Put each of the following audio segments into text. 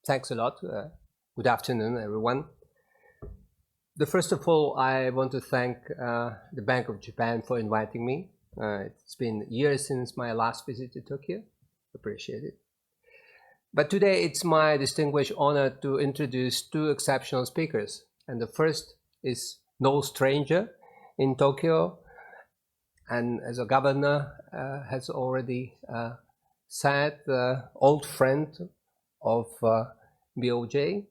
Thanks a lot. Good afternoon, everyone. First of all, I want to thank the Bank of Japan for inviting me. It's been years since my last visit to Tokyo. Appreciate it. But today it's my distinguished honor to introduce two exceptional speakers. And the first is no stranger in Tokyo, and as a governor has already said, old friend of BOJ.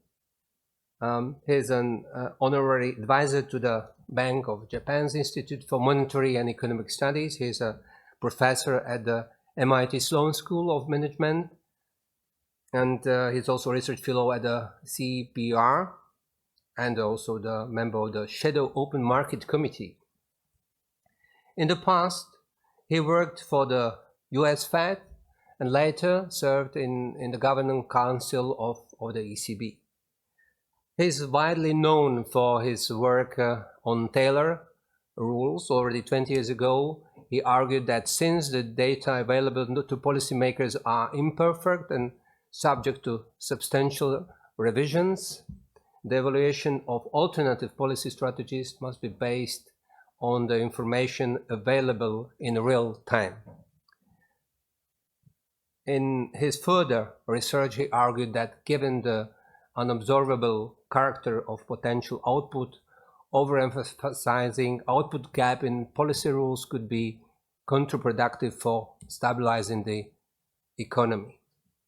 He's an honorary advisor to the Bank of Japan's Institute for Monetary and Economic Studies. He's a professor at the MIT Sloan School of Management, and he's also a research fellow at the CPR, and also the member of the Shadow Open Market Committee. In the past, he worked for the US Fed and later served in the Governing Council of the ECB. He's widely known for his work on Taylor rules. Already 20 years ago, he argued that since the data available to policymakers are imperfect and subject to substantial revisions, the evaluation of alternative policy strategies must be based on the information available in real time. In his further research, he argued that given the unobservable character of potential output, overemphasizing output gap in policy rules could be counterproductive for stabilizing the economy.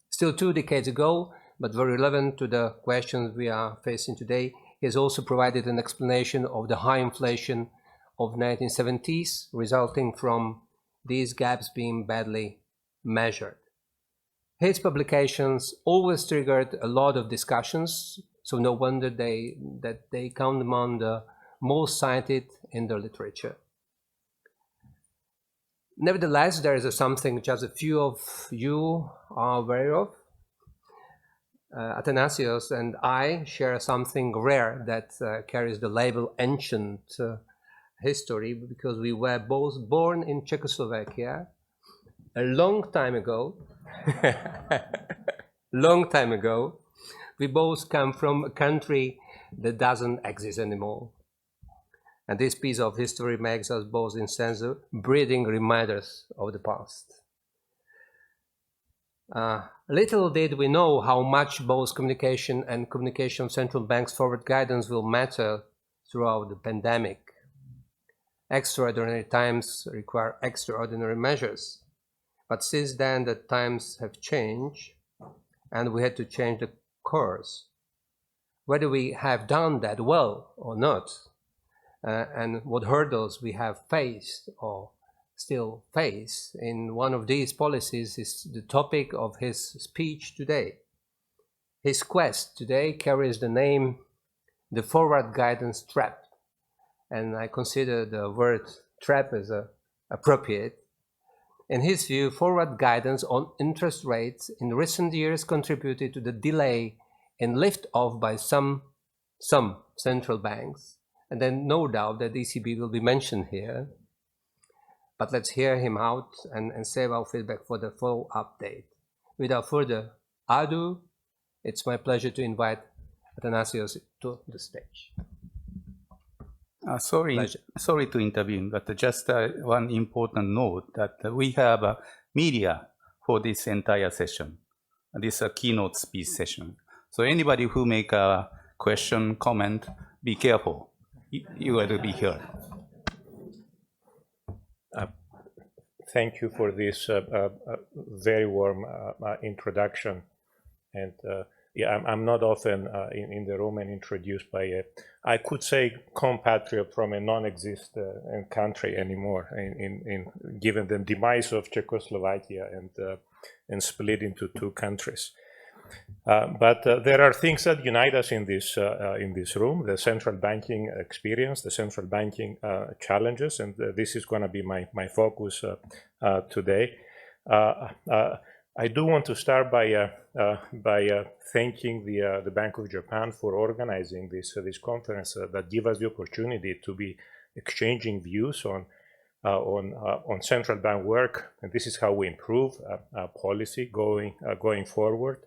Still 2 decades ago, but very relevant to the questions we are facing today, he has also provided an explanation of the high inflation of 1970s, resulting from these gaps being badly measured. His publications always triggered a lot of discussions, so no wonder that they count among the most cited in the literature. Nevertheless, there is something just a few of you are aware of. Athanasios and I share something rare that carries the label ancient history, because we were both born in Czechoslovakia a long time ago. Long time ago. We both come from a country that doesn't exist anymore. And this piece of history makes us both, in sense, breathing reminders of the past. Little did we know how much both communication and communication of central banks' forward guidance will matter throughout the pandemic. Extraordinary times require extraordinary measures. But since then, the times have changed, and we had to change the course. Whether we have done that well or not, and what hurdles we have faced or still face in one of these policies is the topic of his speech today. His quest today carries the name "The Forward Guidance Trap," and I consider the word trap as appropriate. In his view, forward guidance on interest rates in recent years contributed to the delay in lift-off by some central banks, and then no doubt that the ECB will be mentioned here. But let's hear him out and save our feedback for the full update. Without further ado, it's my pleasure to invite Athanasios to the stage. Sorry to intervene, but just one important note that we have media for this entire session. This is a keynote speech session. So anybody who make a question, comment, be careful. You have to be heard. Thank you for this very warm introduction. And yeah, I'm not often in the room and introduced by a, I could say, compatriot from a non-existent country anymore, given the demise of Czechoslovakia and split into 2 countries. But there are things that unite us in this room: the central banking experience, the central banking challenges, and this is going to be my focus today. I do want to start by thanking the Bank of Japan for organizing this conference that give us the opportunity to be exchanging views on central bank work, and this is how we improve policy going forward.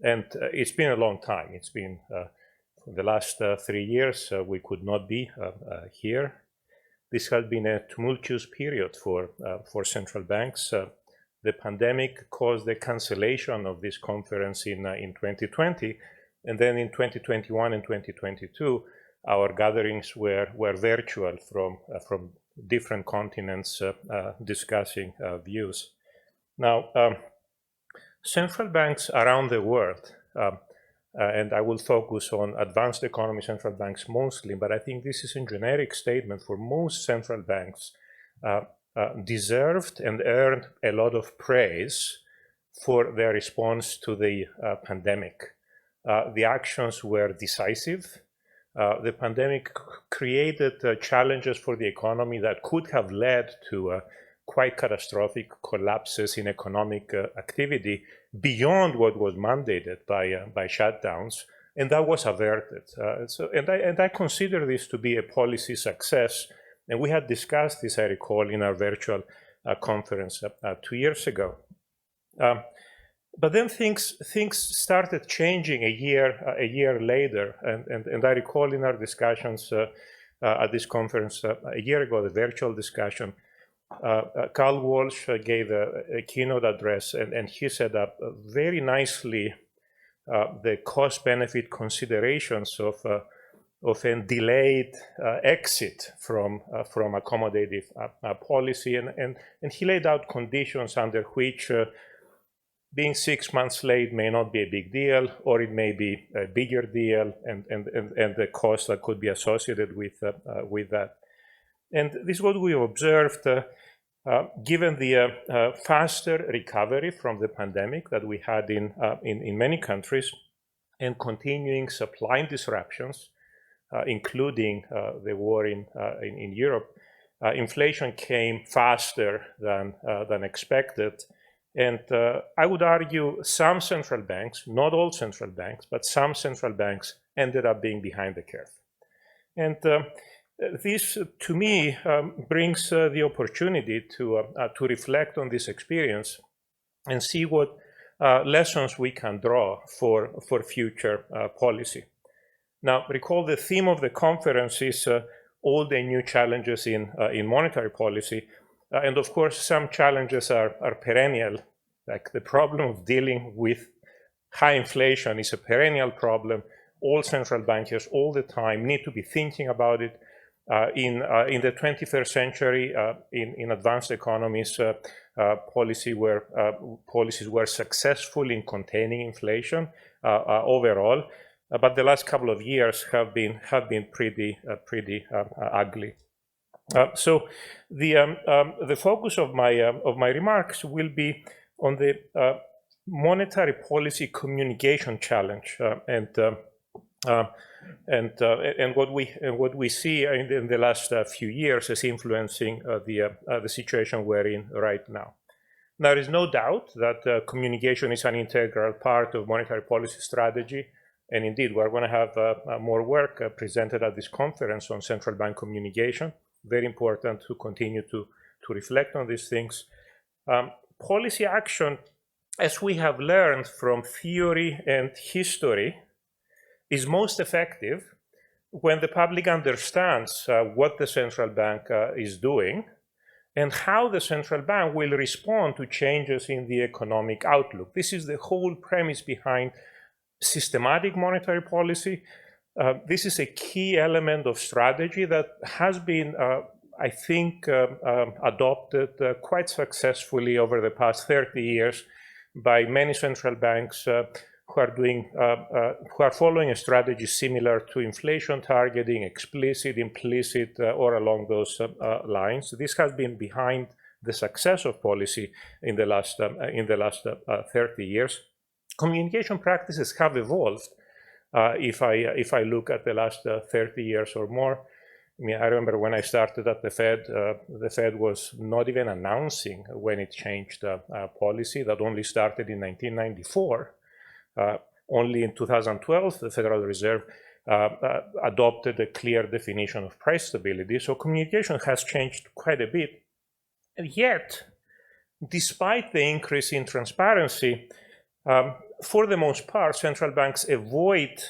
And it's been a long time. It's been for the last 3 years, we could not be here. This has been a tumultuous period for central banks. The pandemic caused the cancellation of this conference in 2020. And then in 2021 and 2022, our gatherings were virtual from different continents discussing views. Now, central banks around the world, and I will focus on advanced economy central banks mostly, but I think this is a generic statement for most central banks, deserved and earned a lot of praise for their response to the pandemic. The actions were decisive. The pandemic created challenges for the economy that could have led to quite catastrophic collapses in economic activity beyond what was mandated by shutdowns, and that was averted. And I consider this to be a policy success, and we had discussed this, I recall, in our virtual conference 2 years ago. But then things started changing a year later, and I recall in our discussions at this conference a year ago, the virtual discussion, Carl Walsh gave a keynote address, and he set up very nicely the cost-benefit considerations of a delayed exit from accommodative policy, and he laid out conditions under which being 6 months late may not be a big deal, or it may be a bigger deal, and the cost that could be associated with that. And this is what we observed, given the faster recovery from the pandemic that we had in many countries, and continuing supply disruptions, including the war in Europe. Inflation came faster than expected. And I would argue some central banks, not all central banks, but some central banks ended up being behind the curve. And this, to me, brings the opportunity to reflect on this experience and see what lessons we can draw for future policy. Now, recall the theme of the conference is all the new challenges in monetary policy. And of course, some challenges are perennial, like the problem of dealing with high inflation is a perennial problem. All central bankers all the time need to be thinking about it. In the 21st century, in advanced economies, policies were successful in containing inflation overall, but the last couple of years have been pretty ugly. So the focus of my remarks will be on the monetary policy communication challenge and what we see in the last few years is influencing the situation we're in right now. There is no doubt that communication is an integral part of monetary policy strategy, and indeed we're going to have more work presented at this conference on central bank communication. Very important to continue to reflect on these things. Policy action, as we have learned from theory and history, is most effective when the public understands what the central bank is doing and how the central bank will respond to changes in the economic outlook. This is the whole premise behind systematic monetary policy. This is a key element of strategy that has been, I think, adopted quite successfully over the past 30 years by many central banks who are following a strategy similar to inflation targeting, explicit, implicit, or along those lines. This has been behind the success of policy in the last 30 years. Communication practices have evolved. If I look at the last 30 years or more, I mean, I remember when I started at the Fed was not even announcing when it changed policy. That only started in 1994. Only in 2012, the Federal Reserve adopted a clear definition of price stability. So communication has changed quite a bit. And yet, despite the increase in transparency, for the most part, central banks avoid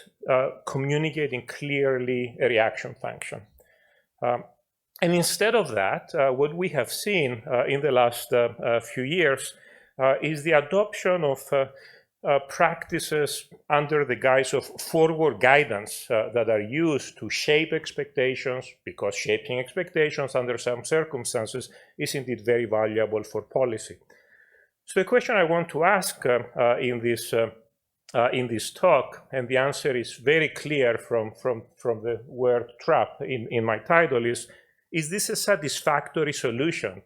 communicating clearly a reaction function. And instead of that, what we have seen in the last few years is the adoption of practices under the guise of forward guidance that are used to shape expectations, because shaping expectations under some circumstances is indeed very valuable for policy. So the question I want to ask in this talk, and the answer is very clear from the word trap in my title, is this a satisfactory solution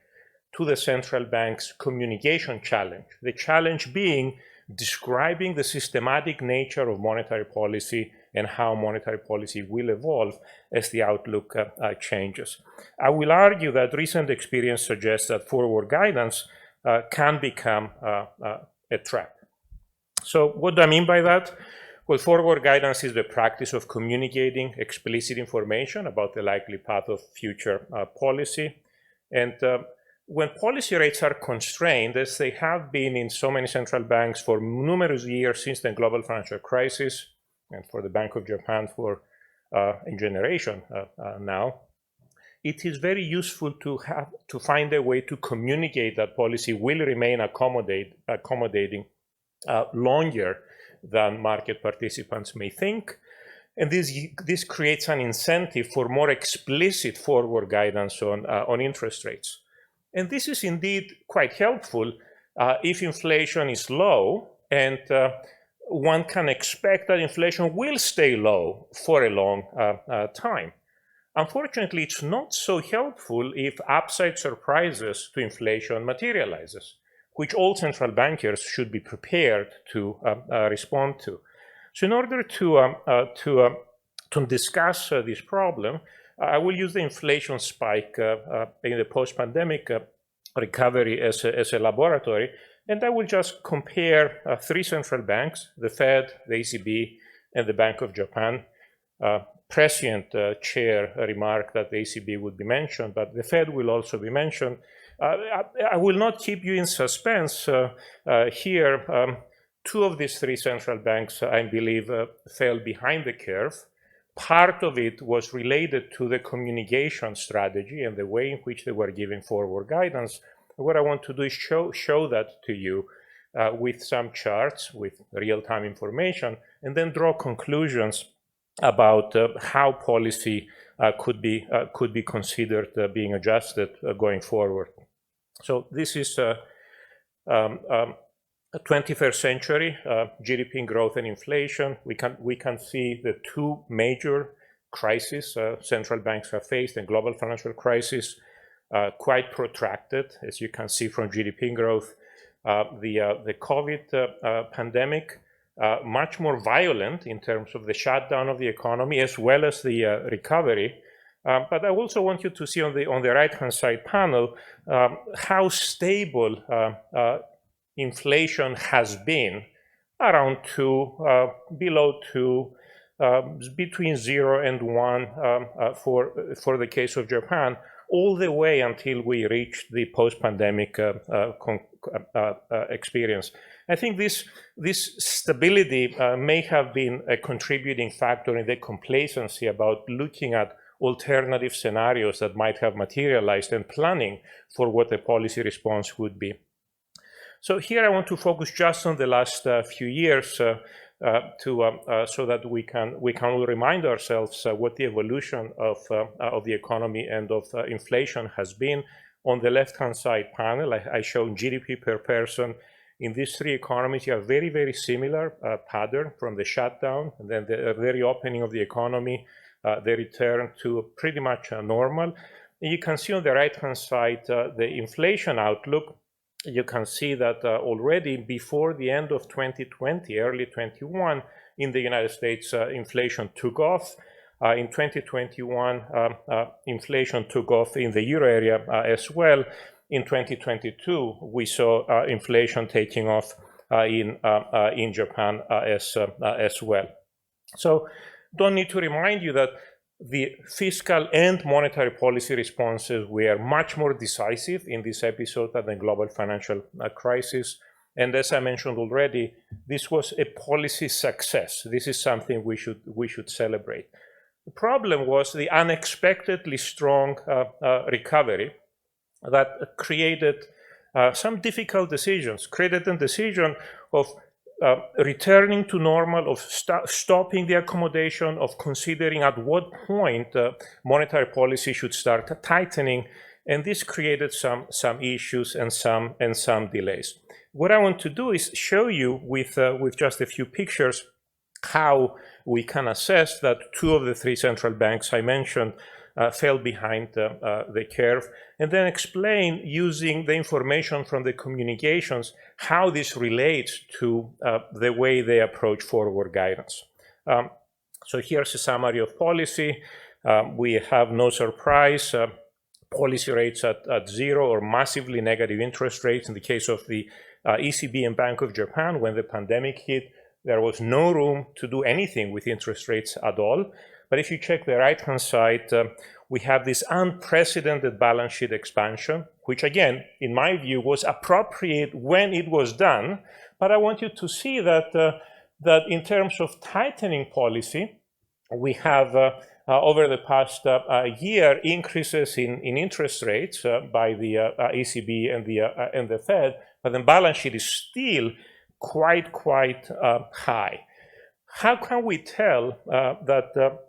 to the central bank's communication challenge? The challenge being describing the systematic nature of monetary policy and how monetary policy will evolve as the outlook changes. I will argue that recent experience suggests that forward guidance can become a trap. So what do I mean by that? Well, forward guidance is the practice of communicating explicit information about the likely path of future policy. And when policy rates are constrained, as they have been in so many central banks for numerous years since the global financial crisis, and for the Bank of Japan for a generation now, it is very useful to find a way to communicate that policy will remain accommodating longer than market participants may think. And this creates an incentive for more explicit forward guidance on interest rates. And this is indeed quite helpful if inflation is low, and one can expect that inflation will stay low for a long time. Unfortunately, it's not so helpful if upside surprises to inflation materializes, which all central bankers should be prepared to respond to. So in order to discuss this problem, I will use the inflation spike in the post-pandemic recovery as a laboratory, and I will just compare three central banks, the Fed, the ECB, and the Bank of Japan. Prescient chair remarked that the ECB would be mentioned, but the Fed will also be mentioned. I will not keep you in suspense here. Two of these three central banks, I believe, fell behind the curve. Part of it was related to the communication strategy and the way in which they were giving forward guidance. What I want to do is show that to you with some charts, with real-time information, and then draw conclusions about how policy could be considered being adjusted going forward. So this is 21st century GDP growth and inflation. We can see the two major crises central banks have faced: the global financial crisis, quite protracted, as you can see from GDP growth. The COVID pandemic, much more violent in terms of the shutdown of the economy as well as the recovery. But I also want you to see on the right-hand side panel how stable inflation has been, around 2, below 2, between 0 and 1 for the case of Japan, all the way until we reached the post-pandemic experience. I think this stability may have been a contributing factor in the complacency about looking at alternative scenarios that might have materialized and planning for what the policy response would be. So here I want to focus just on the last few years so that we can remind ourselves what the evolution of the economy and of inflation has been. On the left-hand side panel, I show GDP per person. In these three economies, you have very, very similar pattern from the shutdown and then the very opening of the economy, the return to pretty much normal. And you can see on the right-hand side the inflation outlook. You can see that already before the end of 2020, early 21, in the United States, inflation took off. In 2021, inflation took off in the euro area as well. In 2022, we saw inflation taking off in Japan as well. So don't need to remind you that the fiscal and monetary policy responses were much more decisive in this episode than the global financial crisis. And as I mentioned already, this was a policy success. This is something we should celebrate. The problem was the unexpectedly strong recovery that created some difficult decisions, created a decision of returning to normal, of stopping the accommodation, of considering at what point monetary policy should start tightening, and this created some issues and some delays. What I want to do is show you with just a few pictures how we can assess that two of the three central banks I mentioned fell behind the curve, and then explain, using the information from the communications, how this relates to the way they approach forward guidance. So here's a summary of policy. We have no surprise, policy rates at zero or massively negative interest rates. In the case of the ECB and Bank of Japan, when the pandemic hit, there was no room to do anything with interest rates at all. But if you check the right-hand side, we have this unprecedented balance sheet expansion, which again, in my view, was appropriate when it was done. But I want you to see that, that in terms of tightening policy, we have over the past year increases in interest rates by the ECB and the Fed, but the balance sheet is still quite high. How can we tell that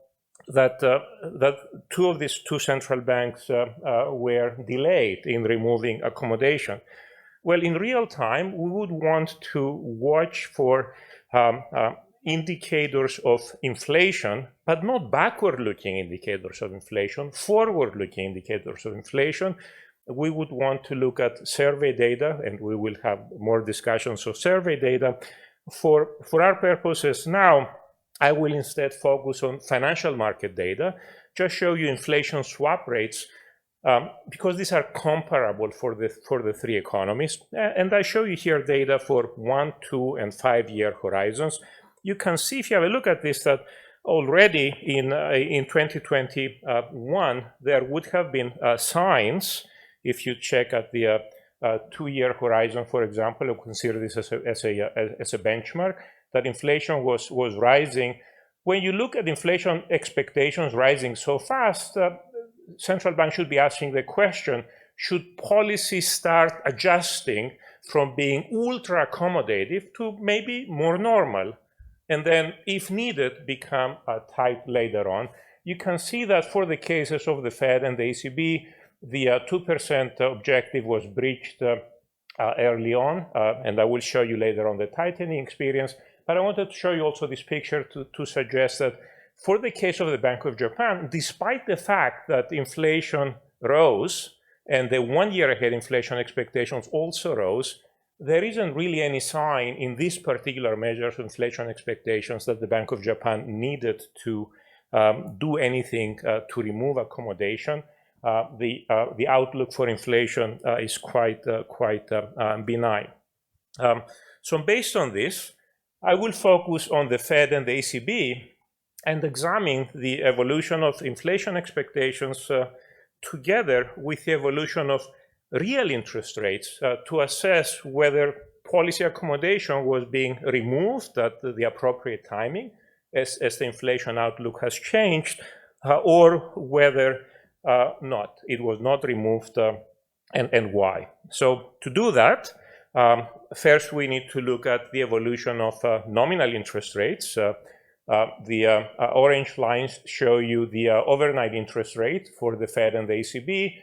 two of these two central banks were delayed in removing accommodation? Well, in real time, we would want to watch for indicators of inflation, but not backward-looking indicators of inflation, forward-looking indicators of inflation. We would want to look at survey data, and we will have more discussions of survey data. For our purposes now, I will instead focus on financial market data, just show you inflation swap rates, because these are comparable for the three economies. And I show you here data for 1, 2, and 5 year horizons. You can see, if you have a look at this, that already in 2021, there would have been signs, if you check at the 2-year horizon, for example, you consider this as a benchmark, that inflation was rising. When you look at inflation expectations rising so fast, central banks should be asking the question, should policy start adjusting from being ultra accommodative to maybe more normal, and then, if needed, become tight later on? You can see that for the cases of the Fed and the ECB, the 2% objective was breached early on, and I will show you later on the tightening experience. But I wanted to show you also this picture to suggest that for the case of the Bank of Japan, despite the fact that inflation rose and the 1 year ahead inflation expectations also rose, there isn't really any sign in this particular measure of inflation expectations that the Bank of Japan needed to do anything to remove accommodation. The outlook for inflation is quite benign. So based on this, I will focus on the Fed and the ECB and examine the evolution of inflation expectations together with the evolution of real interest rates to assess whether policy accommodation was being removed at the appropriate timing as the inflation outlook has changed, or whether not, it was not removed, and why. So to do that, first we need to look at the evolution of nominal interest rates. The orange lines show you the overnight interest rate for the Fed and the ECB.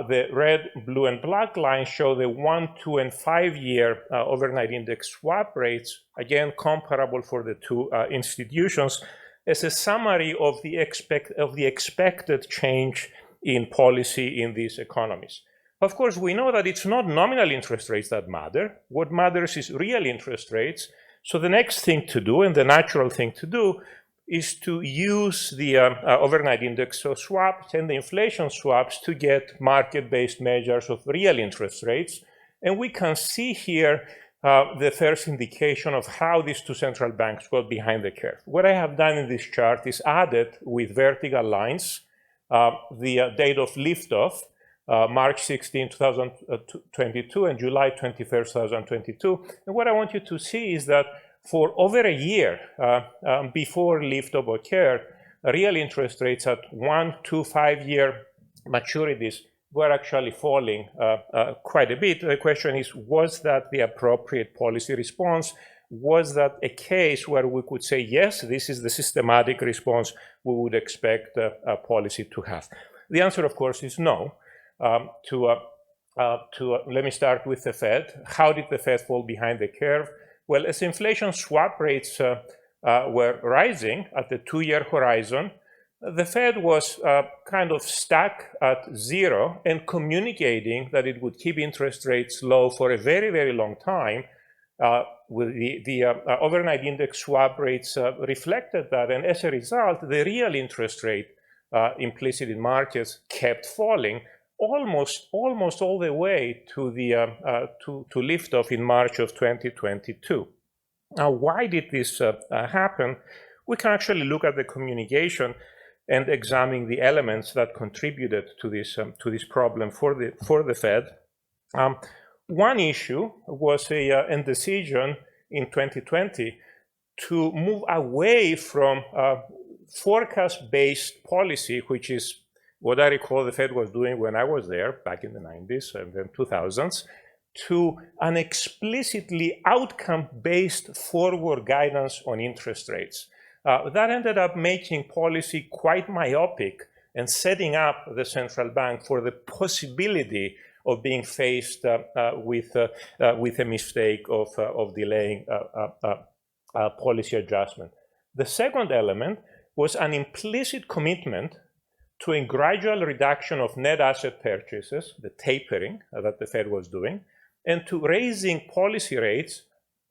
The red, blue, and black lines show the 1, 2, and 5 year overnight index swap rates, again comparable for the two institutions, as a summary of the expected change in policy in these economies. Of course, we know that it's not nominal interest rates that matter. What matters is real interest rates. So the next thing to do, and the natural thing to do, is to use the overnight index swaps and the inflation swaps to get market-based measures of real interest rates. And we can see here the first indication of how these two central banks got behind the curve. What I have done in this chart is added with vertical lines the date of liftoff March 16, 2022 and July 21st, 2022. And what I want you to see is that for over a year before lift of Obamacare, real interest rates at 1 to 5 year maturities were actually falling quite a bit. The question is, was that the appropriate policy response? Was that a case where we could say, yes, this is the systematic response we would expect a policy to have? The answer, of course, is no. Let me start with the Fed. How did the Fed fall behind the curve? Well, as inflation swap rates were rising at the 2-year horizon, the Fed was kind of stuck at 0 and communicating that it would keep interest rates low for a very, very long time. With the overnight index swap rates reflected that, and as a result, the real interest rate implicit in markets kept falling almost all the way to the to liftoff in March of 2022. Now, why did this happen? We can actually look at the communication and examine the elements that contributed to this problem for the Fed. One issue was a decision in 2020 to move away from forecast-based policy, which is what I recall the Fed was doing when I was there back in the 90s and then 2000s, to an explicitly outcome-based forward guidance on interest rates. That ended up making policy quite myopic and setting up the central bank for the possibility of being faced with a mistake of delaying policy adjustment. The second element was an implicit commitment to a gradual reduction of net asset purchases, the tapering that the Fed was doing, and to raising policy rates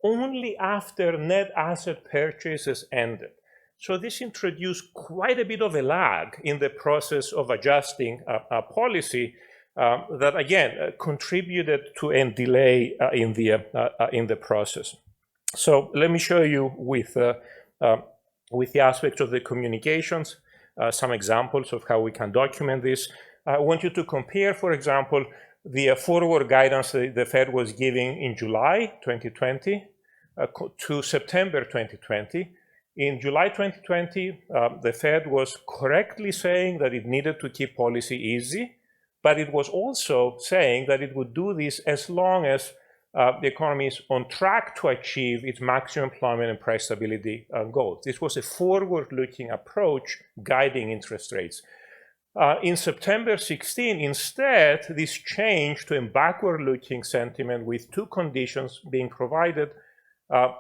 only after net asset purchases ended. So this introduced quite a bit of a lag in the process of adjusting policy that again contributed to a delay in the process. So let me show you with the aspects of the communications some examples of how we can document this. I want you to compare, for example, the forward guidance the Fed was giving in July 2020 to September 2020. In July 2020, the Fed was correctly saying that it needed to keep policy easy, but it was also saying that it would do this as long as the economy is on track to achieve its maximum employment and price stability goals. This was a forward-looking approach guiding interest rates. In September 16, instead, this changed to a backward-looking sentiment with two conditions being provided. The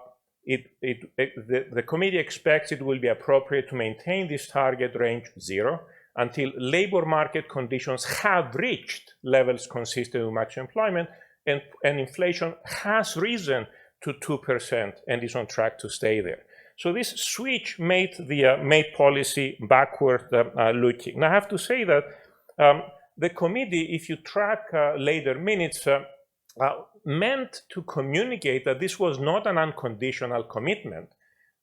committee expects it will be appropriate to maintain this target range 0 until labor market conditions have reached levels consistent with maximum employment and inflation has risen to 2% and is on track to stay there. So this switch made policy backward looking. Now I have to say that the committee, if you track later minutes, meant to communicate that this was not an unconditional commitment.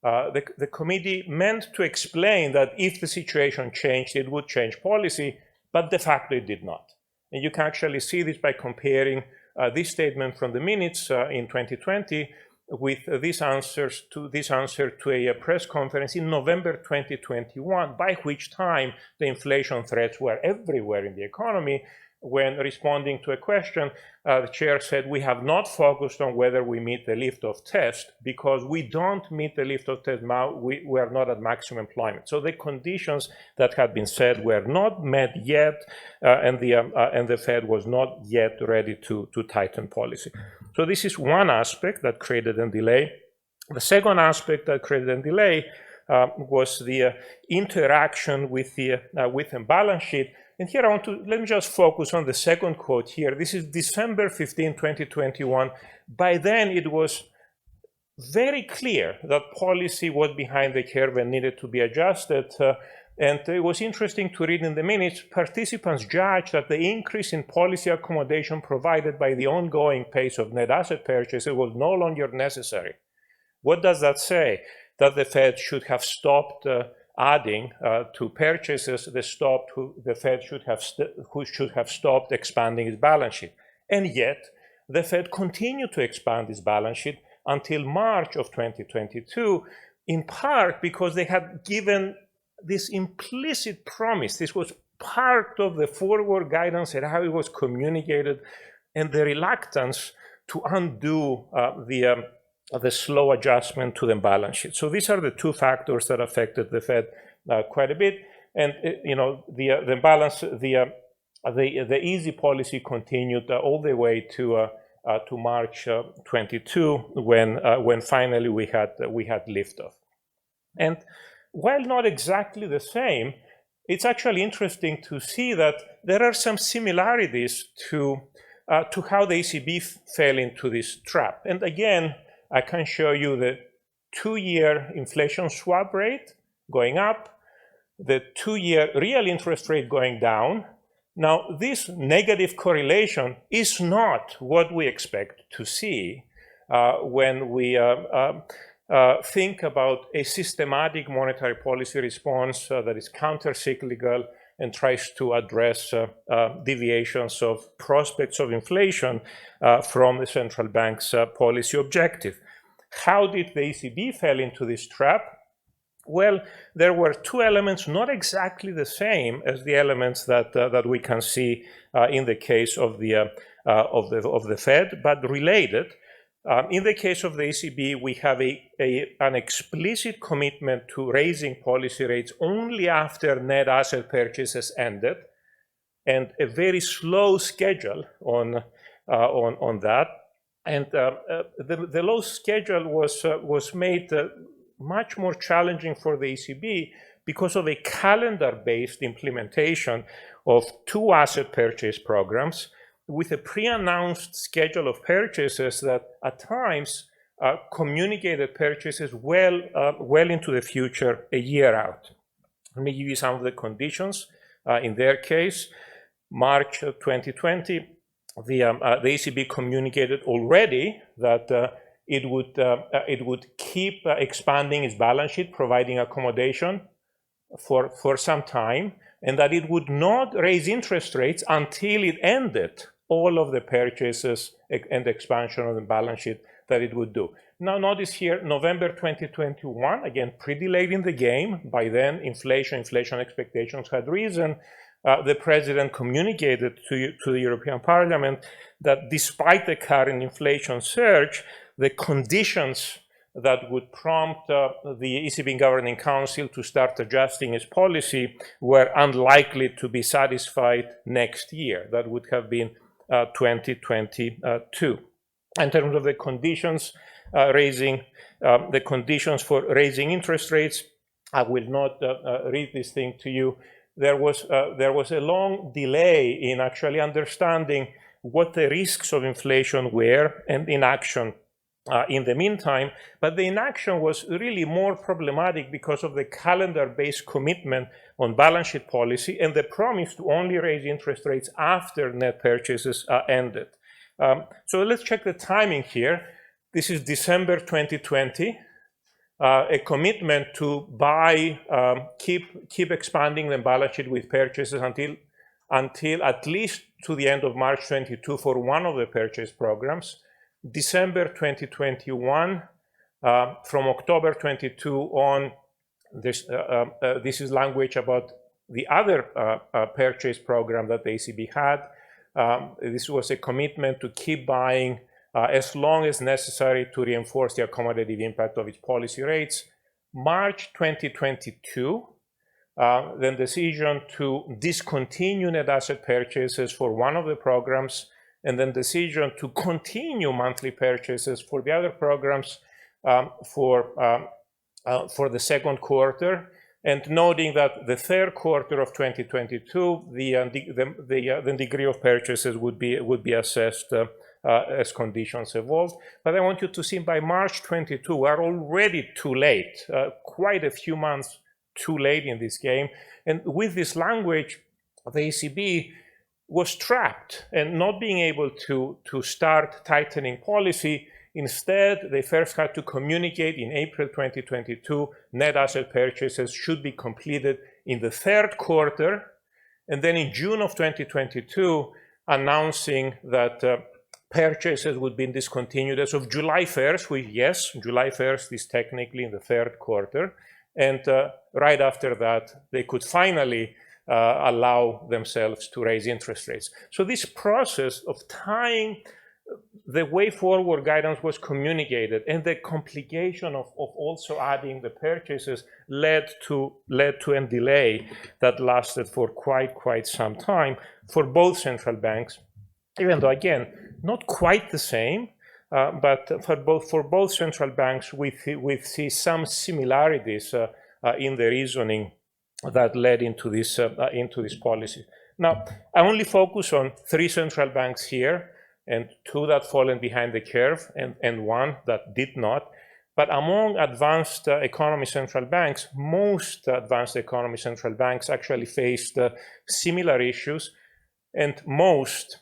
The committee meant to explain that if the situation changed, it would change policy, but de facto it did not. And you can actually see this by comparing this statement from the minutes in 2020 with this answer to a press conference in November 2021, by which time the inflation threats were everywhere in the economy. When responding to a question, the chair said, we have not focused on whether we meet the lift-off test because we don't meet the lift-off test now, we are not at maximum employment. So the conditions that had been set were not met yet, and the Fed was not yet ready to tighten policy. So this is one aspect that created a delay. The second aspect that created a delay was the interaction with the balance sheet. And here let me just focus on the second quote here. This is December 15, 2021. By then, it was very clear that policy was behind the curve and needed to be adjusted. And it was interesting to read in the minutes, participants judged that the increase in policy accommodation provided by the ongoing pace of net asset purchases was no longer necessary. What does that say? That the Fed should have stopped adding to purchases, the Fed should have stopped expanding its balance sheet. And yet, the Fed continued to expand its balance sheet until March of 2022, in part because they had given this implicit promise. This was part of the forward guidance and how it was communicated, and the reluctance to undo the slow adjustment to the balance sheet. So these are the two factors that affected the Fed quite a bit. And the easy policy continued all the way to March 22, when finally we had liftoff. And while not exactly the same, it's actually interesting to see that there are some similarities to how the ECB fell into this trap. And again, I can show you the 2-year inflation swap rate going up, the 2-year real interest rate going down. Now, this negative correlation is not what we expect to see when we think about a systematic monetary policy response that is counter-cyclical and tries to address deviations of prospects of inflation from the central bank's policy objective. How did the ECB fall into this trap? Well, there were two elements, not exactly the same as the elements that we can see in the case of the Fed, but related. In the case of the ECB, we have an explicit commitment to raising policy rates only after net asset purchases ended, and a very slow schedule on that. And the low schedule was made much more challenging for the ECB because of a calendar-based implementation of 2 asset purchase programs with a pre-announced schedule of purchases that at times communicated purchases well into the future, a year out. Let me give you some of the conditions. In their case, March 2020, the ECB communicated already that it would keep expanding its balance sheet, providing accommodation for some time, and that it would not raise interest rates until it ended all of the purchases and expansion of the balance sheet that it would do. Now notice here, November 2021, again, pretty late in the game. By then, inflation expectations had risen. The president communicated to the European Parliament that despite the current inflation surge, the conditions that would prompt the ECB Governing Council to start adjusting its policy were unlikely to be satisfied next year. That would have been 2022. In terms of the conditions for raising interest rates, I will not read this thing to you. There was a long delay in actually understanding what the risks of inflation were and inaction in the meantime, but the inaction was really more problematic because of the calendar-based commitment on balance sheet policy and the promise to only raise interest rates after net purchases ended. So let's check the timing here. This is December 2020, a commitment to keep expanding the balance sheet with purchases until at least to the end of March 22 for one of the purchase programs. December 2021, from October 22 on, this is language about the other purchase program that the ECB had. This was a commitment to keep buying as long as necessary to reinforce the accommodative impact of its policy rates. March 2022, then decision to discontinue net asset purchases for one of the programs, and then decision to continue monthly purchases for the other programs for the second quarter, and noting that the third quarter of 2022, the degree of purchases would be assessed as conditions evolved. But I want you to see by March 22, we're already too late, quite a few months too late in this game. And with this language, the ECB was trapped and not being able to start tightening policy Instead, they first had to communicate in April 2022, net asset purchases should be completed in the third quarter, and then in June of 2022, announcing that purchases would be discontinued as of July 1st, which, yes, July 1st is technically in the third quarter, and right after that, they could finally allow themselves to raise interest rates. So this process of tying the way forward guidance was communicated and the complication of also adding the purchases led to a delay that lasted for quite some time for both central banks, even though, again, not quite the same, but for both central banks, we see some similarities in the reasoning that led into this policy. Now, I only focus on 3 central banks here, and 2 that fallen behind the curve, and 1 that did not. But among advanced economy central banks, most advanced economy central banks actually faced similar issues, and most,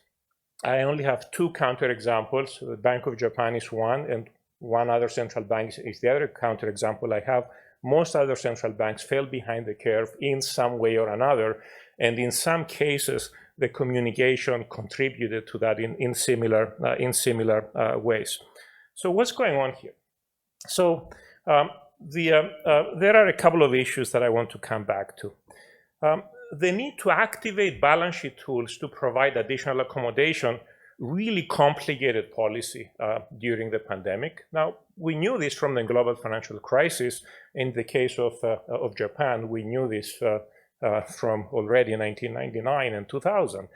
I only have 2 counterexamples. The Bank of Japan is one, and one other central bank is the other counterexample I have. Most other central banks fell behind the curve in some way or another, and in some cases, the communication contributed to that in similar ways. So what's going on here? So there are a couple of issues that I want to come back to. The need to activate balance sheet tools to provide additional accommodation really complicated policy during the pandemic. Now, we knew this from the global financial crisis. In the case of Japan, we knew this from already 1999 and 2000,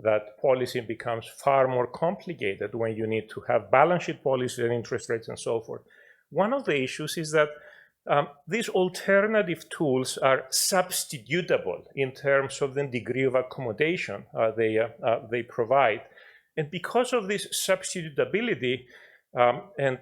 that policy becomes far more complicated when you need to have balance sheet policy and interest rates and so forth. One of the issues is that these alternative tools are substitutable in terms of the degree of accommodation they provide. And because of this substitutability and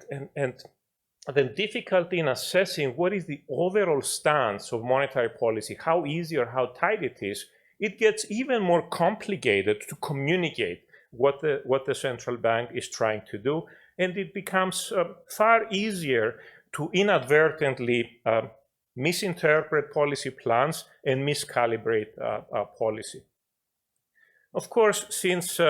the difficulty in assessing what is the overall stance of monetary policy, how easy or how tight it is, it gets even more complicated to communicate what the central bank is trying to do, and it becomes far easier to inadvertently misinterpret policy plans and miscalibrate policy. Of course, since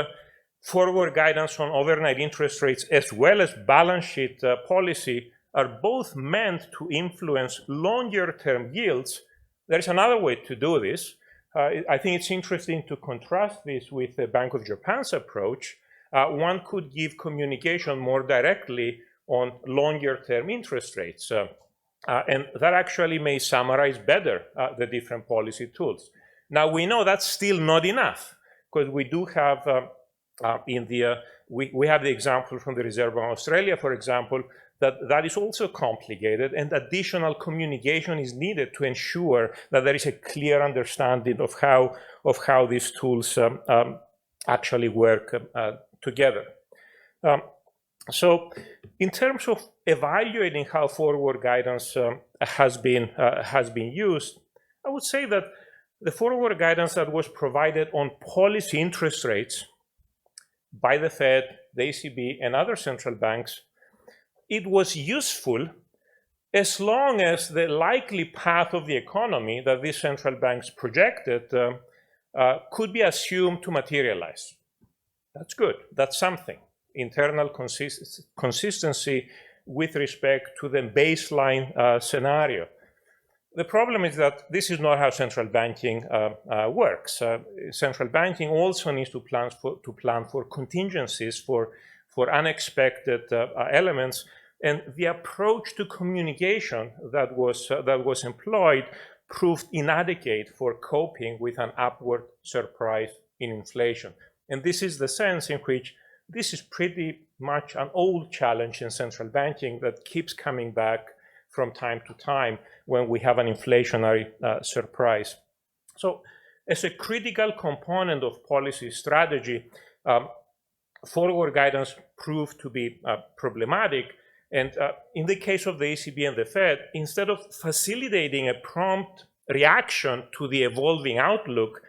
forward guidance on overnight interest rates as well as balance sheet policy are both meant to influence longer-term yields, there's another way to do this. I think it's interesting to contrast this with the Bank of Japan's approach. One could give communication more directly on longer-term interest rates. And that actually may summarize better the different policy tools. Now, we know that's still not enough, because we do have we have the example from the Reserve Bank of Australia, for example, that is also complicated, and additional communication is needed to ensure that there is a clear understanding of how these tools actually work together. So, in terms of evaluating how forward guidance has been used, I would say that the forward guidance that was provided on policy interest rates by the Fed, the ECB, and other central banks, it was useful as long as the likely path of the economy that these central banks projected could be assumed to materialize. That's good. That's something. Internal consistency with respect to the baseline scenario. The problem is that this is not how central banking works. Central banking also needs to plan for contingencies, for unexpected elements, and the approach to communication that was employed proved inadequate for coping with an upward surprise in inflation. And this is the sense in which this is pretty much an old challenge in central banking that keeps coming back from time to time when we have an inflationary surprise. So, as a critical component of policy strategy, forward guidance proved to be problematic. And in the case of the ECB and the Fed, instead of facilitating a prompt reaction to the evolving outlook,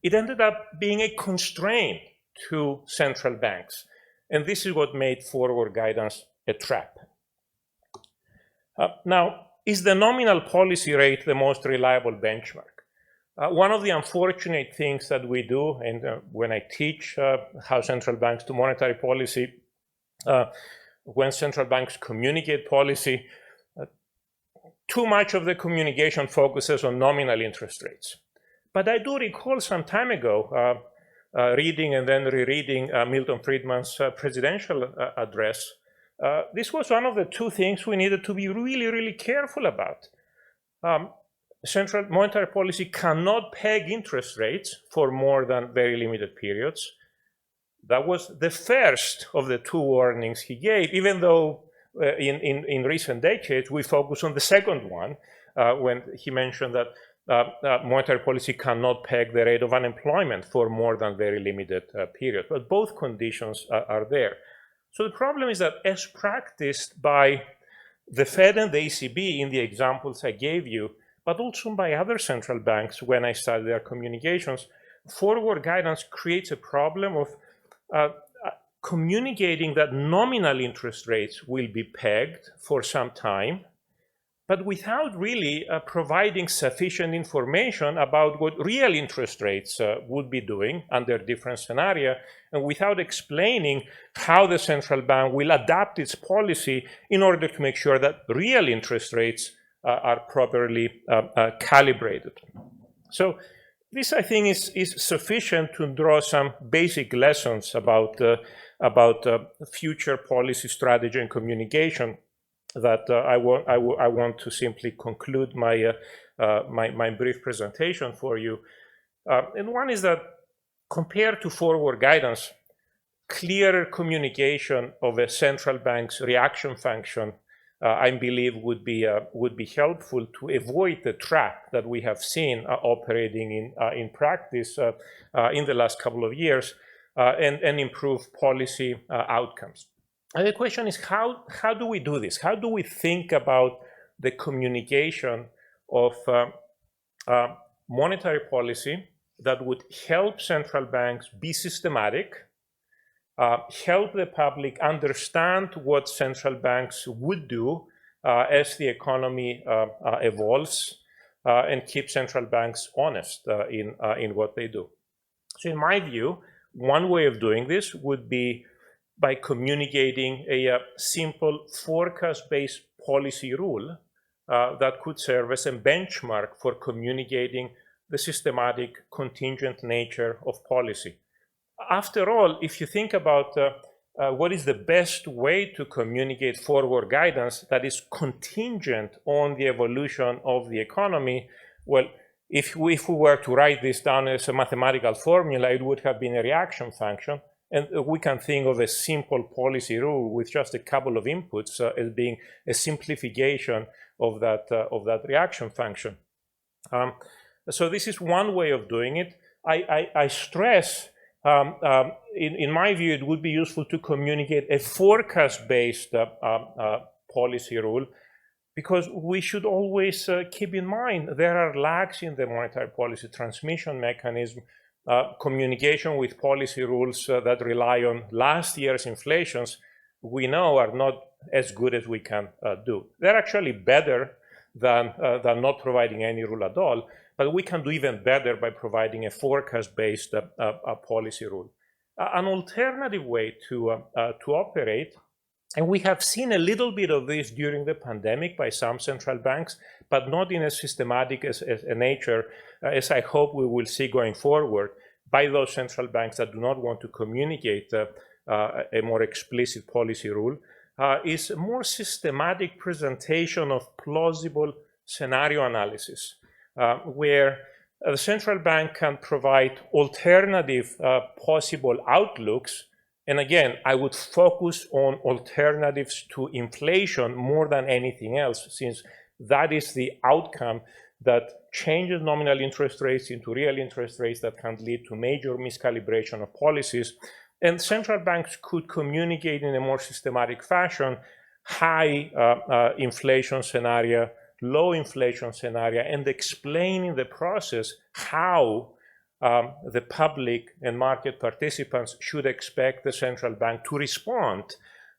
it ended up being a constraint to central banks. And this is what made forward guidance a trap. Now, is the nominal policy rate the most reliable benchmark? One of the unfortunate things that we do, and when I teach how central banks do monetary policy, when central banks communicate policy, too much of the communication focuses on nominal interest rates. But I do recall some time ago reading and then rereading Milton Friedman's presidential address. This was one of the two things we needed to be really, really careful about. Central monetary policy cannot peg interest rates for more than very limited periods. That was the first of the two warnings he gave, even though in recent decades we focus on the second one when he mentioned that monetary policy cannot peg the rate of unemployment for more than very limited periods. But both conditions are there. So the problem is that as practiced by the Fed and the ECB in the examples I gave you, but also by other central banks when I study their communications, forward guidance creates a problem of communicating that nominal interest rates will be pegged for some time, but without really providing sufficient information about what real interest rates would be doing under different scenarios, and without explaining how the central bank will adapt its policy in order to make sure that real interest rates are properly calibrated. So this, I think, is sufficient to draw some basic lessons about future policy strategy and communication that I want to simply conclude my brief presentation for you. And one is that compared to forward guidance, clearer communication of a central bank's reaction function I believe would be helpful to avoid the trap that we have seen operating in practice in the last couple of years and improve policy outcomes. And the question is, how do we do this? How do we think about the communication of monetary policy that would help central banks be systematic, help the public understand what central banks would do as the economy evolves, and keep central banks honest in what they do? So in my view, one way of doing this would be by communicating a simple forecast-based policy rule that could serve as a benchmark for communicating the systematic contingent nature of policy. After all, if you think about what is the best way to communicate forward guidance that is contingent on the evolution of the economy, well, if we were to write this down as a mathematical formula, it would have been a reaction function. And we can think of a simple policy rule with just a couple of inputs as being a simplification of that reaction function. So this is one way of doing it. I stress, in my view, it would be useful to communicate a forecast-based policy rule, because we should always keep in mind there are lags in the monetary policy transmission mechanism. Communication with policy rules that rely on last year's inflations, we know are not as good as we can do. They're actually better than not providing any rule at all, but we can do even better by providing a forecast-based policy rule. An alternative way to operate, and we have seen a little bit of this during the pandemic by some central banks, but not in as systematic as a nature as I hope we will see going forward by those central banks that do not want to communicate a more explicit policy rule, is a more systematic presentation of plausible scenario analysis, where the central bank can provide alternative possible outlooks. And again, I would focus on alternatives to inflation more than anything else, since that is the outcome that changes nominal interest rates into real interest rates that can lead to major miscalibration of policies. And central banks could communicate in a more systematic fashion high inflation scenario, low inflation scenario, and explain in the process how the public and market participants should expect the central bank to respond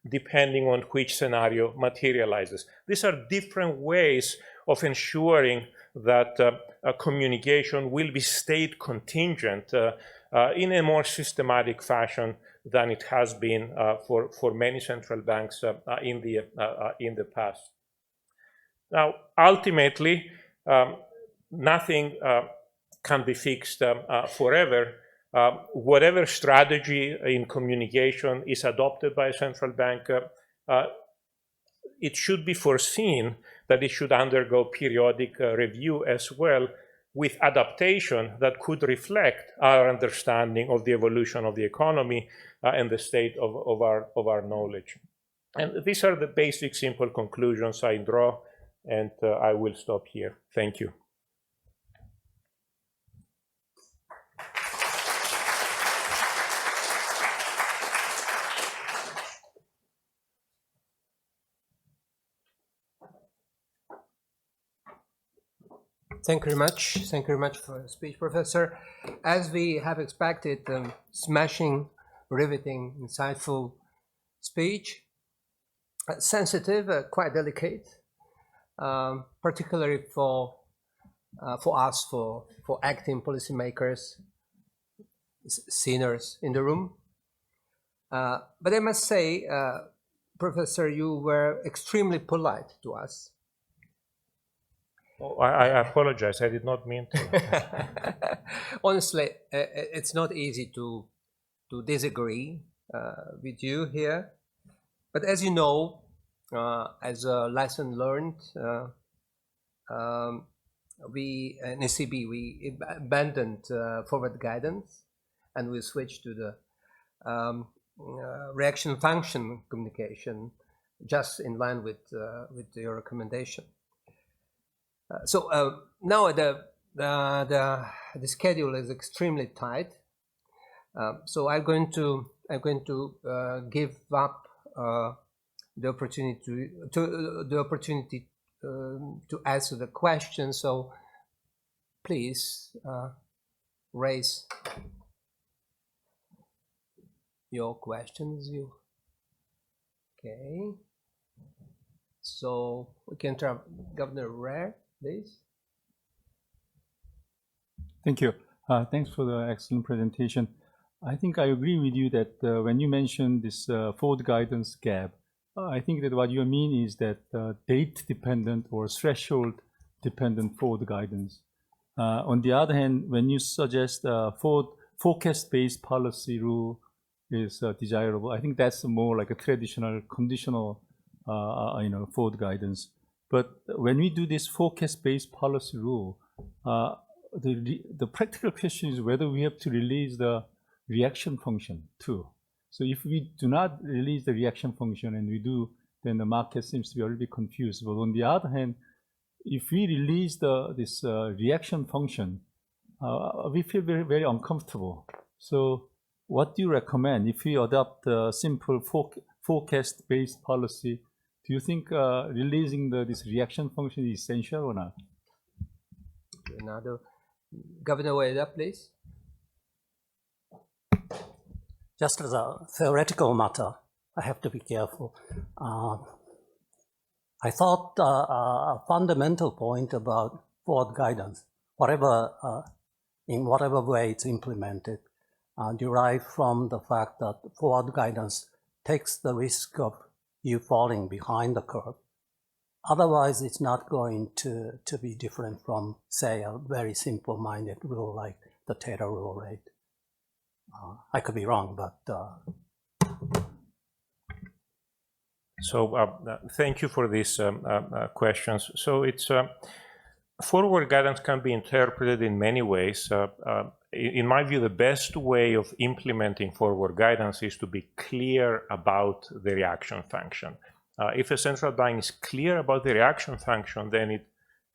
depending on which scenario materializes. These are different ways of ensuring that communication will be state contingent in a more systematic fashion than it has been for many central banks in the past. Now, ultimately, nothing can be fixed forever. Whatever strategy in communication is adopted by a central bank, it should be foreseen that it should undergo periodic review as well, with adaptation that could reflect our understanding of the evolution of the economy and the state of our knowledge. And these are the basic, simple conclusions I draw, and I will stop here. Thank you. Thank you very much. Thank you very much for the speech, Professor. As we have expected, smashing, riveting, insightful speech, sensitive, quite delicate, particularly for us, for acting policymakers, seniors in the room. But I must say, Professor, you were extremely polite to us. Oh, I apologize. I did not mean to. Honestly, it's not easy to disagree with you here. But as you know, as a lesson learned, we in ECB, we abandoned forward guidance and we switched to the reaction function communication, just in line with your recommendation. So now the schedule is extremely tight. So I'm going to give up the opportunity to answer the question. So please raise your questions. Okay. So we can turn Governor Rare, please. Thank you. Thanks for the excellent presentation. I think I agree with you that when you mentioned this forward guidance gap, I think that what you mean is that date-dependent or threshold-dependent forward guidance. On the other hand, when you suggest forecast-based policy rule is desirable, I think that's more like a traditional conditional, forward guidance. But when we do this forecast-based policy rule, the practical question is whether we have to release the reaction function too. So if we do not release the reaction function and we do, then the market seems to be a little bit confused. But on the other hand, if we release this reaction function, we feel very, very uncomfortable. So what do you recommend if we adopt a simple forecast-based policy? Do you think releasing this reaction function is essential or not? Another Governor Ueda, please. Just as a theoretical matter, I have to be careful. I thought a fundamental point about forward guidance, in whatever way it's implemented, derived from the fact that forward guidance takes the risk of you falling behind the curve. Otherwise, it's not going to be different from, say, a very simple-minded rule like the Taylor rule rate. I could be wrong, but... So thank you for these questions. So it's forward guidance can be interpreted in many ways. In my view, the best way of implementing forward guidance is to be clear about the reaction function. If a central bank is clear about the reaction function, then it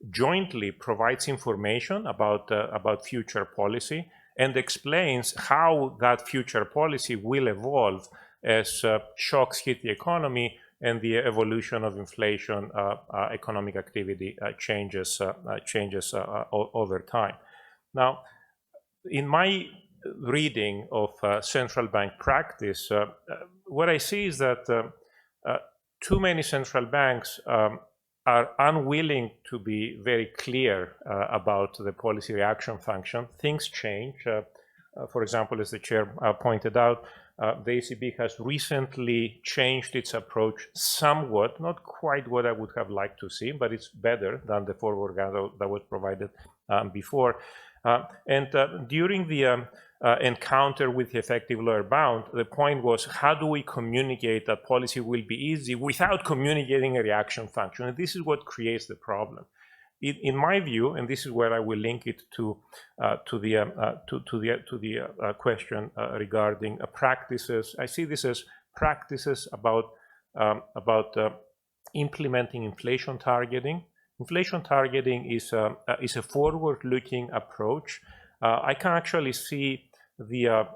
jointly provides information about future policy and explains how that future policy will evolve as shocks hit the economy and the evolution of inflation, economic activity changes over time. Now, in my reading of central bank practice, what I see is that too many central banks are unwilling to be very clear about the policy reaction function. Things change. For example, as the chair pointed out, the ECB has recently changed its approach somewhat, not quite what I would have liked to see, but it's better than the forward guide that was provided before. During the encounter with the effective lower bound, the point was, how do we communicate that policy will be easy without communicating a reaction function? And this is what creates the problem. In my view, and this is where I will link it to the question regarding practices. I see this as practices about implementing inflation targeting. Inflation targeting is a forward-looking approach. I can actually see the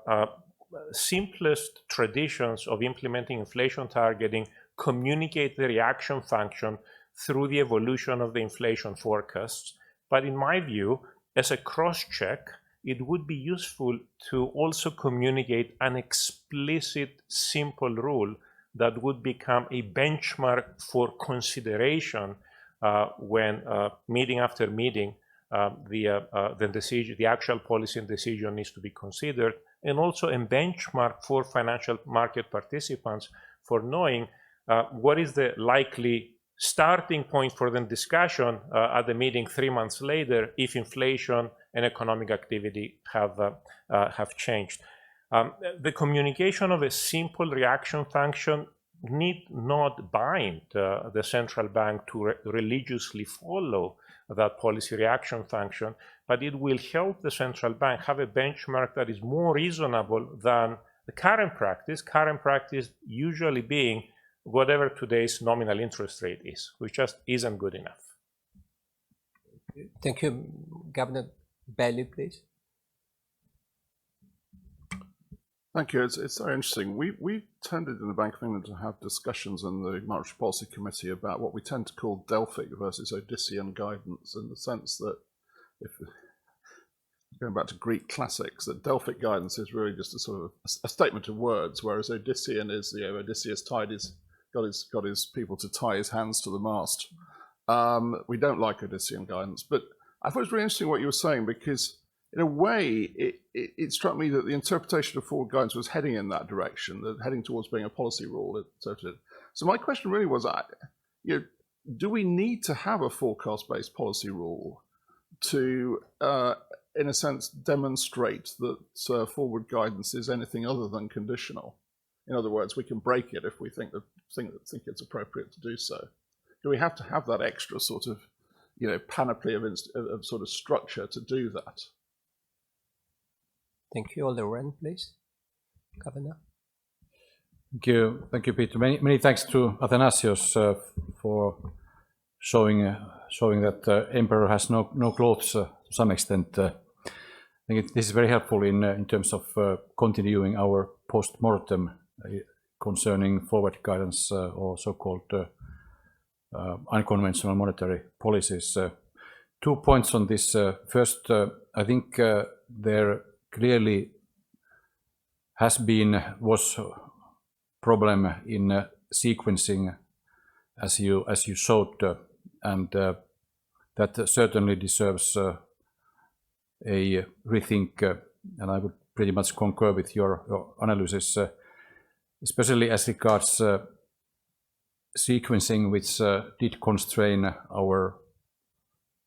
simplest traditions of implementing inflation targeting communicate the reaction function through the evolution of the inflation forecasts. But in my view, as a cross-check, it would be useful to also communicate an explicit, simple rule that would become a benchmark for consideration when meeting after meeting, the actual policy and decision needs to be considered, and also a benchmark for financial market participants for knowing what is the likely starting point for the discussion at the meeting 3 months later if inflation and economic activity have changed. The communication of a simple reaction function need not bind the central bank to religiously follow that policy reaction function, but it will help the central bank have a benchmark that is more reasonable than the current practice usually being whatever today's nominal interest rate is, which just isn't good enough. Thank you. Governor Bailey, please. Thank you. It's very interesting. We tended in the Bank of England to have discussions in the Monetary Policy Committee about what we tend to call Delphic versus Odyssean guidance, in the sense that, if going back to Greek classics, that Delphic guidance is really just a sort of a statement of words, whereas Odyssean is, Odysseus got his people to tie his hands to the mast. We don't like Odyssean guidance, but I thought it was really interesting what you were saying, because in a way, it struck me that the interpretation of forward guidance was heading in that direction, heading towards being a policy rule. So my question really was, do we need to have a forecast-based policy rule to, in a sense, demonstrate that forward guidance is anything other than conditional? In other words, we can break it if we think it's appropriate to do so. Do we have to have that extra sort of, panoply of sort of structure to do that? Thank you. Olli Rehn, please. Governor. Thank you, Peter. Many thanks to Athanasios for showing that emperor has no clothes to some extent. I think this is very helpful in terms of continuing our post-mortem concerning forward guidance or so-called unconventional monetary policies. 2 points on this. First, I think there clearly was problem in sequencing, as you showed, and that certainly deserves a rethink, and I would pretty much concur with your analysis, especially as regards sequencing, which did constrain our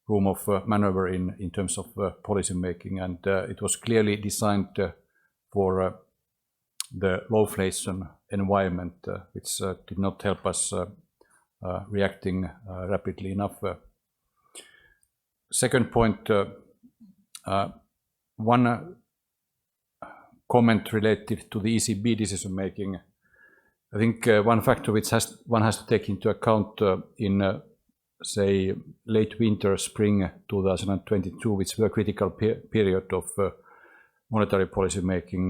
room of maneuver in terms of policy making, and it was clearly designed for the low-inflation environment, which did not help us reacting rapidly enough. Second point, one comment related to the ECB decision making. I think one factor which one has to take into account in say late winter, spring 2022, which were a critical period of monetary policy making,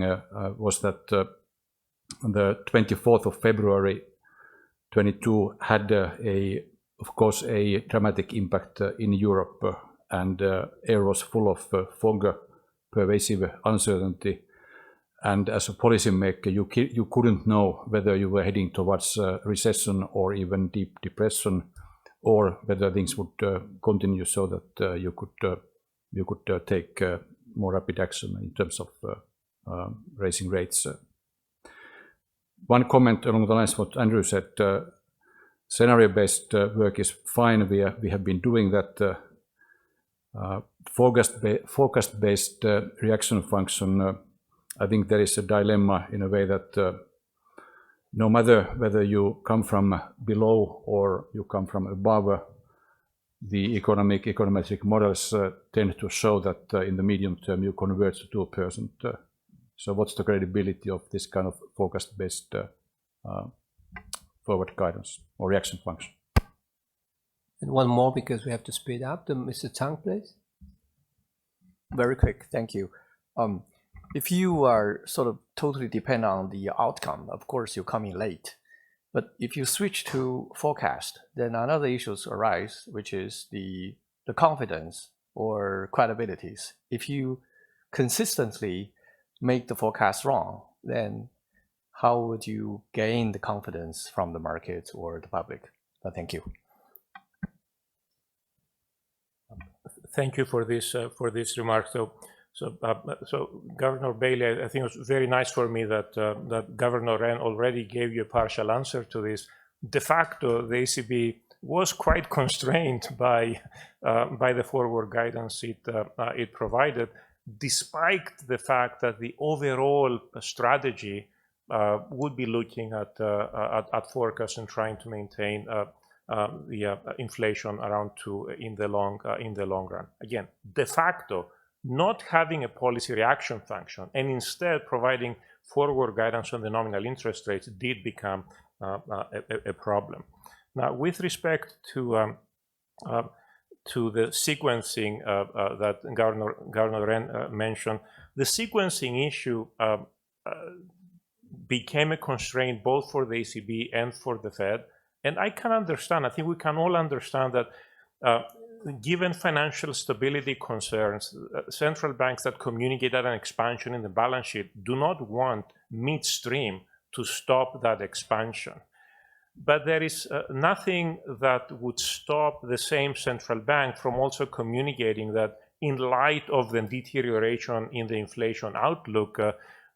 was that the 24th of February 22 had of course a dramatic impact in Europe, and air was full of fog, pervasive uncertainty, And as a policymaker, you couldn't know whether you were heading towards recession or even deep depression, or whether things would continue so that you could take more rapid action in terms of raising rates. One comment along the lines of what Andrew said, scenario-based work is fine. We have been doing that. Forecast-based reaction function, I think there is a dilemma in a way that no matter whether you come from below or you come from above, the econometric models tend to show that in the medium term you converge to 2%. So what's the credibility of this kind of forecast-based forward guidance or reaction function? And one more, because we have to speed up. Mr. Tang, please. Very quick, thank you. If you are sort of totally depend on the outcome, of course you come in late. But if you switch to forecast, then another issues arise, which is the confidence or credibilities. If you consistently make the forecast wrong, then how would you gain the confidence from the market or the public? Thank you. Thank you for this remark. So Governor Bailey, I think it was very nice for me that that Governor Ren already gave you a partial answer to this. De facto, the ECB was quite constrained by the forward guidance it provided, despite the fact that the overall strategy would be looking at forecasts and trying to maintain the inflation around 2 in the long run. Again, de facto, not having a policy reaction function and instead providing forward guidance on the nominal interest rates did become a problem. Now, with respect to the sequencing that Governor Ren mentioned, the sequencing issue became a constraint both for the ECB and for the Fed. And I can understand, I think we can all understand that given financial stability concerns, central banks that communicate an expansion in the balance sheet do not want midstream to stop that expansion. But there is nothing that would stop the same central bank from also communicating that in light of the deterioration in the inflation outlook,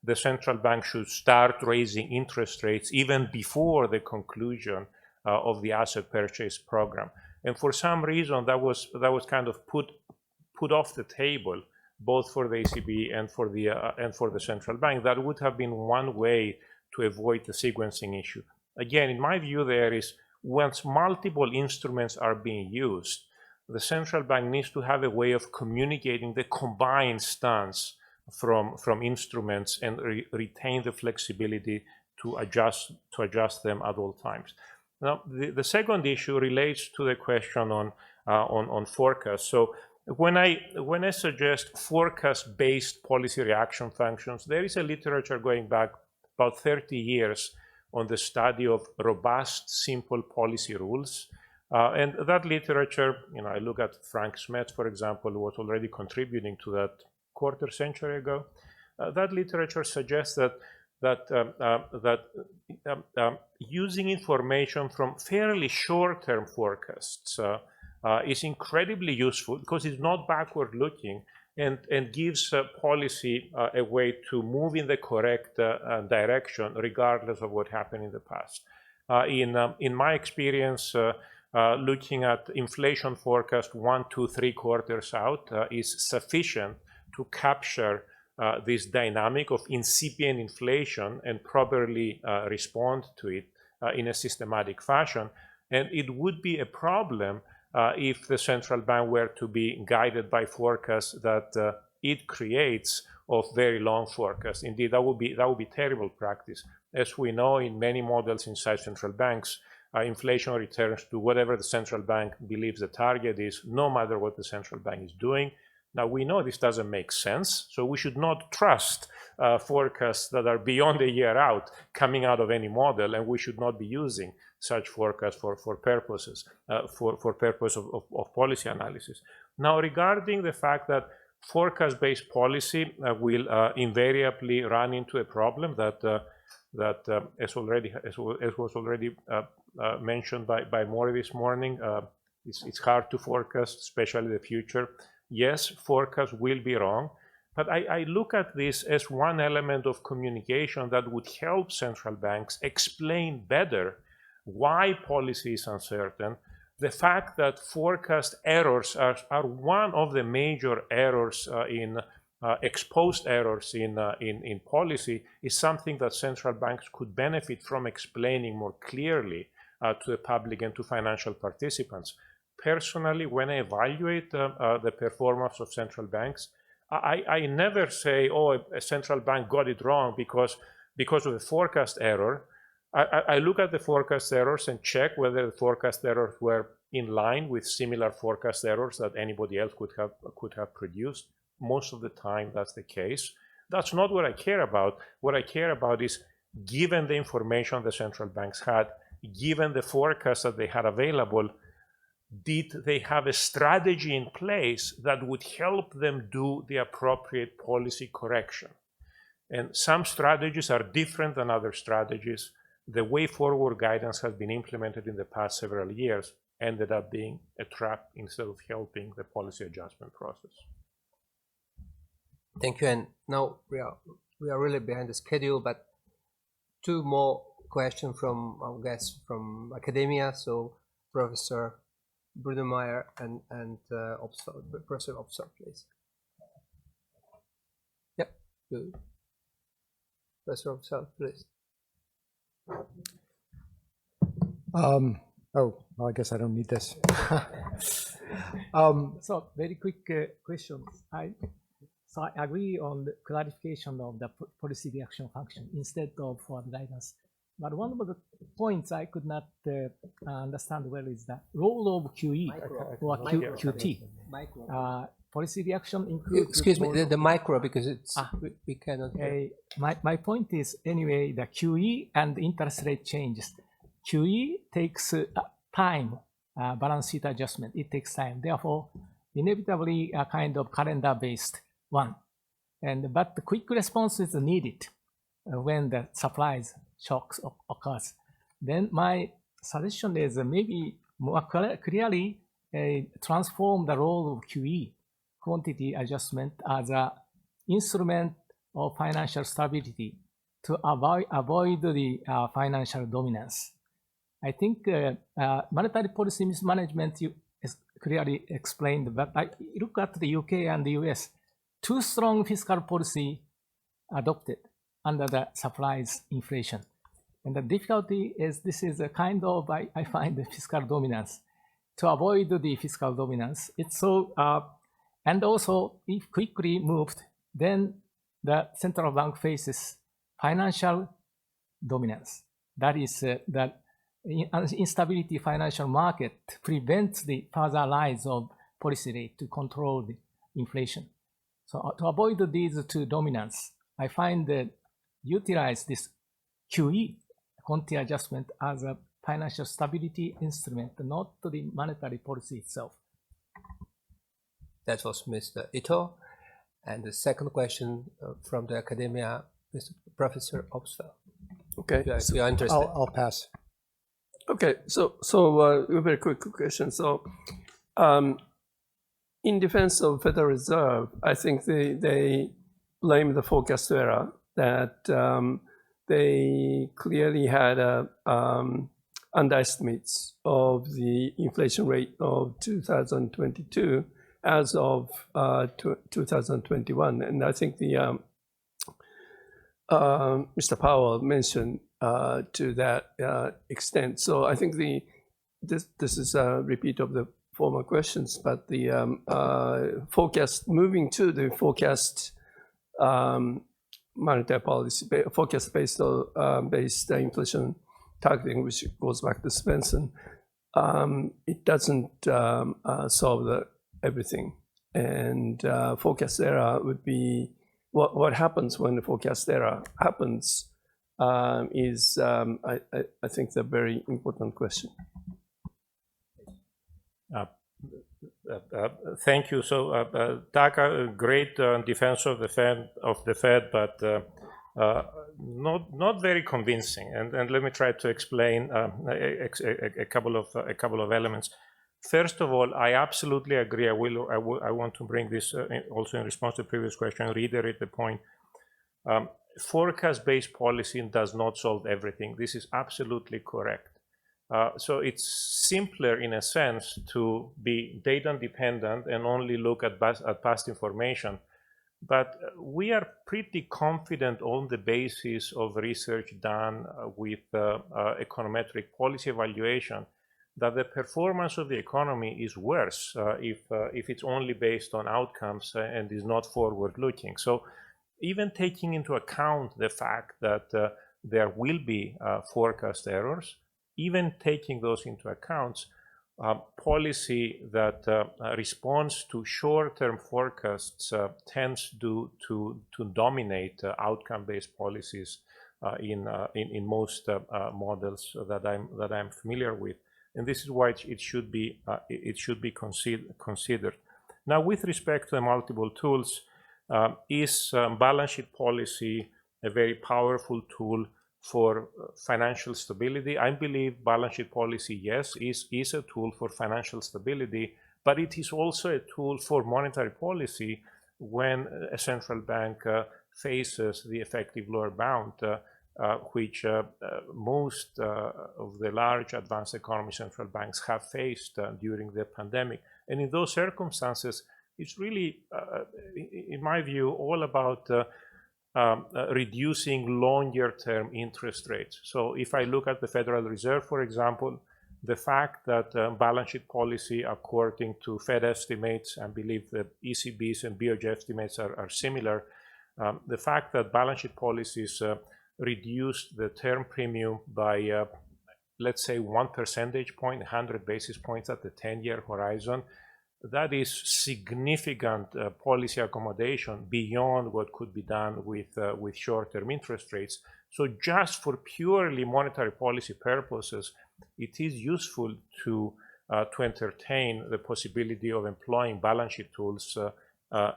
the central bank should start raising interest rates even before the conclusion of the asset purchase program. And for some reason, that was kind of put off the table, both for the ECB and for the central bank. That would have been one way to avoid the sequencing issue. Again, in my view, there is, once multiple instruments are being used, the central bank needs to have a way of communicating the combined stance from instruments and retain the flexibility to adjust them at all times. Now, the second issue relates to the question on forecast. So when I suggest forecast-based policy reaction functions, there is a literature going back about 30 years on the study of robust, simple policy rules. And that literature, I look at Frank Smets, for example, who was already contributing to that quarter century ago. That literature suggests that using information from fairly short-term forecasts is incredibly useful because it's not backward-looking and gives policy a way to move in the correct direction regardless of what happened in the past. In my experience, looking at inflation forecast 1, 2, 3 quarters out is sufficient to capture this dynamic of incipient inflation and properly respond to it in a systematic fashion. And it would be a problem if the central bank were to be guided by forecasts that it creates of very long forecasts. Indeed, that would be terrible practice. As we know, in many models inside central banks, inflation returns to whatever the central bank believes the target is, no matter what the central bank is doing. Now, we know this doesn't make sense, so we should not trust forecasts that are beyond a year out coming out of any model, and we should not be using such forecasts for purpose of policy analysis. Now, regarding the fact that forecast-based policy will invariably run into a problem that as was already mentioned by Maury this morning, it's hard to forecast, especially the future. Yes, forecasts will be wrong, but I look at this as one element of communication that would help central banks explain better why policy is uncertain. The fact that forecast errors are one of the major errors exposed errors in policy is something that central banks could benefit from explaining more clearly to the public and to financial participants. Personally, when I evaluate the performance of central banks, I never say, oh, a central bank got it wrong because of the forecast error. I look at the forecast errors and check whether the forecast errors were in line with similar forecast errors that anybody else could have produced. Most of the time, that's the case. That's not what I care about. What I care about is, given the information the central banks had, given the forecast that they had available, did they have a strategy in place that would help them do the appropriate policy correction? And some strategies are different than other strategies. The way forward guidance has been implemented in the past several years ended up being a trap instead of helping the policy adjustment process. Thank you. And now we are really behind the schedule, but two more questions from our guests from academia. So Professor Brudermeier and Professor Obstfeld, please. Yep, good. Professor Obstfeld, please. Oh, well, I guess I don't need this. So very quick question. So I agree on the clarification of the policy reaction function instead of forward guidance. But one of the points I could not understand well is the role of QE or QT. Policy reaction includes... Excuse me, the micro, because it's we cannot hear. My point is, anyway, the QE and interest rate changes. QE takes time, balance sheet adjustment. It takes time. Therefore, inevitably a kind of calendar-based one. But the quick response is needed when the supplies shocks occurs. Then my suggestion is maybe more clearly transform the role of QE, quantity adjustment, as an instrument of financial stability to avoid the financial dominance. I think monetary policy mismanagement is clearly explained, but I look at the UK and the US, too strong fiscal policy adopted under the supplies inflation. And the difficulty is this is a kind of, I find, the fiscal dominance. To avoid the fiscal dominance, it's so, and also if quickly moved, then the central bank faces financial dominance. That is that instability financial market prevents the further rise of policy rate to control the inflation. So to avoid these two dominants, I find that utilize this QE, quantity adjustment, as a financial stability instrument, not the monetary policy itself. That was Mr. Ito. And the second question from the academia, Mr. Professor Obstfeld. Okay, if you are interested. I'll pass. Okay, so a very quick question. So, in defense of Federal Reserve, I think they blame the forecast error that they clearly had underestimates of the inflation rate of 2022 as of 2021, and I think the Mr. Powell mentioned to that extent. So I think this is a repeat of the former questions, but the forecast, moving to the forecast monetary policy, forecast based inflation targeting, which goes back to Svensson, it doesn't solve everything. And forecast error would be what happens when the forecast error happens is, I think, a very important question. Thank you. So, Taka, great defense of the Fed, but not very convincing. And let me try to explain a couple of elements. First of all, I absolutely agree. I want to bring this also in response to the previous question, reiterate the point. Forecast-based policy does not solve everything. This is absolutely correct. So it's simpler in a sense to be data dependent and only look at past information. But we are pretty confident on the basis of research done with econometric policy evaluation that the performance of the economy is worse if it's only based on outcomes and is not forward-looking. So even taking into account the fact that there will be forecast errors, even taking those into account, policy that responds to short-term forecasts tends to dominate outcome-based policies in most models that I'm familiar with, and this is why it should be considered. Now, with respect to the multiple tools, is balance sheet policy a very powerful tool for financial stability? I believe balance sheet policy, yes, is a tool for financial stability, but it is also a tool for monetary policy when a central bank faces the effective lower bound, which most of the large advanced economy central banks have faced during the pandemic. And in those circumstances, it's really, in my view, all about reducing longer-term interest rates. So if I look at the Federal Reserve, for example, the fact that balance sheet policy, according to Fed estimates, and believe the ECB's and BOJ estimates are similar, the fact that balance sheet policies reduced the term premium by, let's say, 1 percentage point, 100 basis points at the 10-year horizon, that is significant policy accommodation beyond what could be done with short-term interest rates. So just for purely monetary policy purposes, it is useful to entertain the possibility of employing balance sheet tools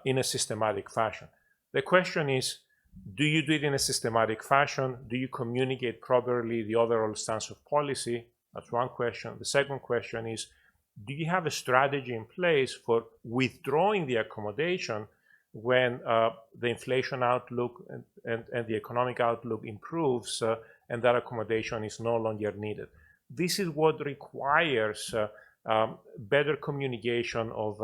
in a systematic fashion. The question is, do you do it in a systematic fashion? Do you communicate properly the overall stance of policy? That's one question. The second question is, do you have a strategy in place for withdrawing the accommodation when the inflation outlook and the economic outlook improves and that accommodation is no longer needed? This is what requires better communication of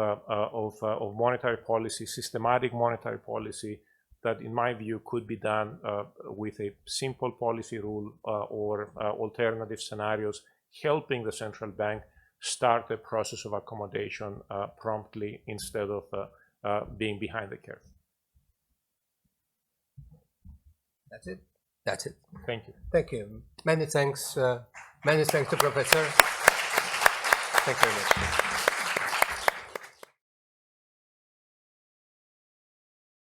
monetary policy, systematic monetary policy, that in my view could be done with a simple policy rule or alternative scenarios, helping the central bank start the process of accommodation promptly instead of being behind the curve. That's it. That's it. Thank you. Thank you. Many thanks to Professor. Thank you very much.